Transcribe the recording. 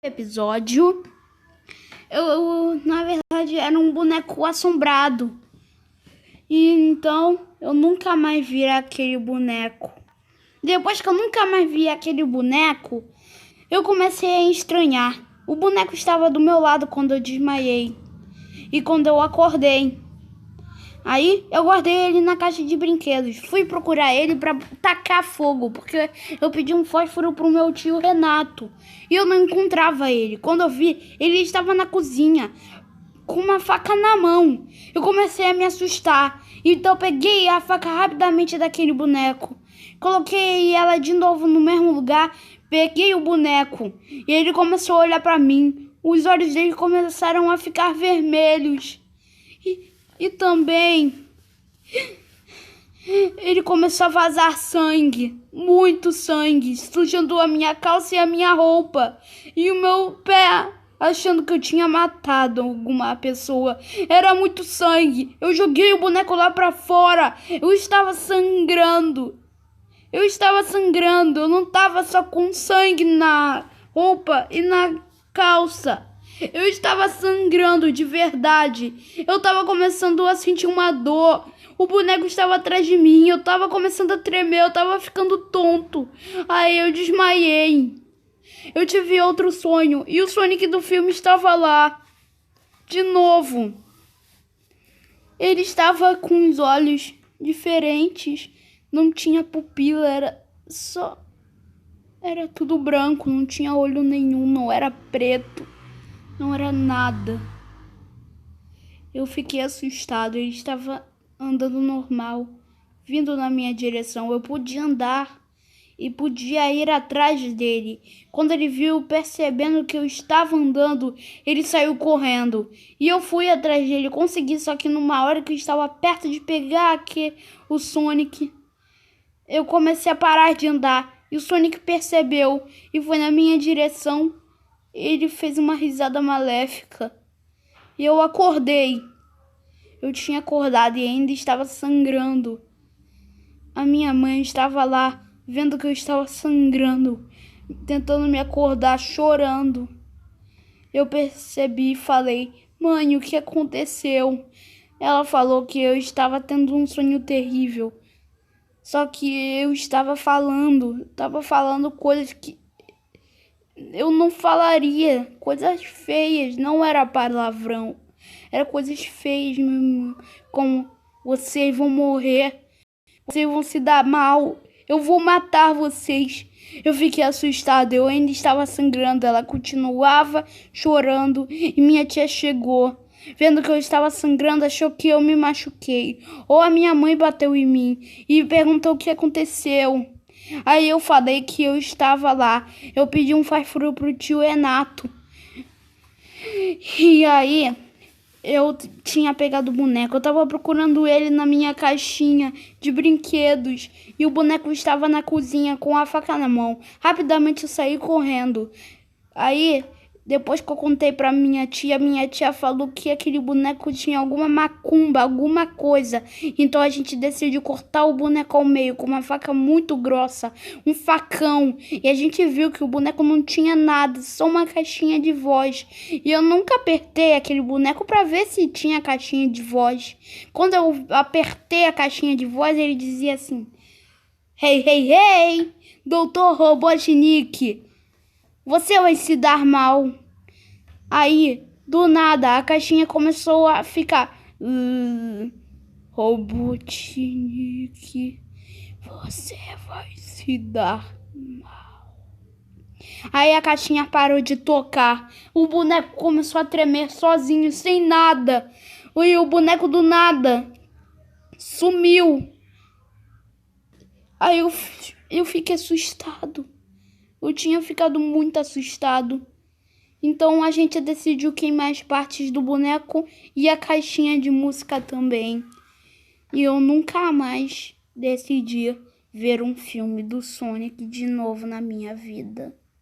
Episódio, eu na verdade era um boneco assombrado. E então eu nunca mais vi aquele boneco. Depois que eu nunca mais vi aquele boneco, eu comecei a estranhar. O boneco estava do meu lado quando eu desmaiei e quando eu acordei. Aí eu guardei ele na caixa de brinquedos. Fui procurar ele para tacar fogo, porque eu pedi um fósforo pro meu tio Renato. E eu não encontrava ele. Quando eu vi, ele estava na cozinha, com uma faca na mão. Eu comecei a me assustar. Então eu peguei a faca rapidamente daquele boneco. Coloquei ela de novo no mesmo lugar. Peguei o boneco. E ele começou a olhar para mim. Os olhos dele começaram a ficar vermelhos. E também ele começou a vazar sangue, muito sangue, sujando a minha calça e a minha roupa. E o meu pé, achando que eu tinha matado alguma pessoa. Era muito sangue. Eu joguei o boneco lá pra fora. Eu estava sangrando. Eu não estava só com sangue na roupa e na calça. Eu estava sangrando de verdade. Eu estava começando a sentir uma dor. O boneco estava atrás de mim. Eu estava começando a tremer. Eu estava ficando tonto. Aí eu desmaiei. Eu tive outro sonho. E o Sonic do filme estava lá. De novo. Ele estava com os olhos diferentes. Não tinha pupila. Era tudo branco. Não tinha olho nenhum. Não era preto. Não era nada. Eu fiquei assustado. Ele estava andando normal, vindo na minha direção. Eu podia andar e podia ir atrás dele. Quando ele viu, percebendo que eu estava andando, ele saiu correndo. E eu fui atrás dele. Consegui, só que numa hora que eu estava perto de pegar o Sonic, eu comecei a parar de andar. E o Sonic percebeu e foi na minha direção. Ele fez uma risada maléfica. E eu acordei. Eu tinha acordado e ainda estava sangrando. A minha mãe estava lá, vendo que eu estava sangrando, tentando me acordar, chorando. Eu percebi e falei: "Mãe, o que aconteceu?" Ela falou que eu estava tendo um sonho terrível. Só que eu estava falando coisas que eu não falaria, coisas feias, não era palavrão. Era coisas feias mesmo, como vocês vão morrer, vocês vão se dar mal, eu vou matar vocês. Eu fiquei assustada, eu ainda estava sangrando. Ela continuava chorando e minha tia chegou. Vendo que eu estava sangrando, achou que eu me machuquei. Ou a minha mãe bateu em mim e perguntou o que aconteceu. Aí eu falei que eu estava lá. Eu pedi um fósforo pro tio Renato. E aí eu tinha pegado o boneco. Eu tava procurando ele na minha caixinha de brinquedos. E o boneco estava na cozinha com a faca na mão. Rapidamente eu saí correndo. Aí, depois que eu contei pra minha tia falou que aquele boneco tinha alguma macumba, alguma coisa. Então a gente decidiu cortar o boneco ao meio com uma faca muito grossa, um facão. E a gente viu que o boneco não tinha nada, só uma caixinha de voz. E eu nunca apertei aquele boneco pra ver se tinha caixinha de voz. Quando eu apertei a caixinha de voz, ele dizia assim: "Hey, hey, hey, Doutor Robotnik, você vai se dar mal." Aí, do nada, a caixinha começou a ficar: Robotnik, você vai se dar mal." Aí a caixinha parou de tocar. O boneco começou a tremer sozinho, sem nada. E o boneco do nada sumiu. Aí eu fiquei assustado. Eu tinha ficado muito assustado. Então a gente decidiu queimar as partes do boneco e a caixinha de música também. E eu nunca mais decidi ver um filme do Sonic de novo na minha vida.